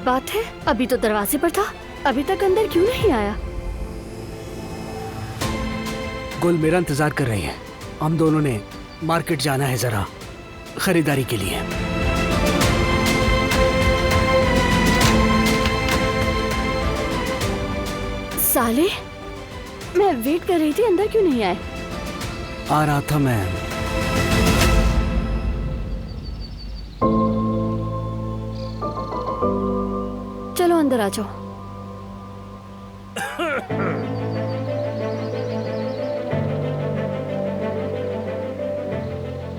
बात है, अभी तो दरवाजे पर था, अभी तक अंदर क्यों नहीं आया? गुल मेरा इंतजार कर रही है। हम दोनों ने मार्केट जाना है जरा खरीदारी के लिए। साले, मैं वेट कर रही थी, अंदर क्यों नहीं आए? आ रहा था मैं। चलो अंदर आ जाओ।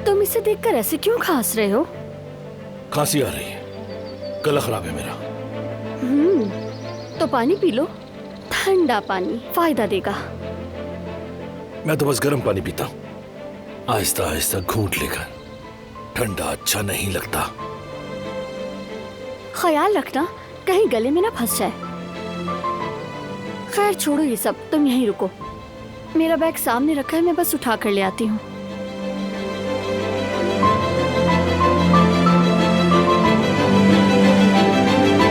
तुम इसे देखकर ऐसे क्यों खांस रहे हो? खांसी आ रही है, गला खराब है मेरा। तो पानी पी लो, ठंडा पानी फायदा देगा। मैं तो बस गर्म पानी पीता हूँ, आहिस्ता आहिस्ता घूंट लेकर। ठंडा अच्छा नहीं लगता। ख्याल रखना कहीं गले में ना फंस जाए। खैर छोड़ो ये सब, तुम यहीं रुको। मेरा बैग सामने रखा है, मैं बस उठा कर ले आती हूँ।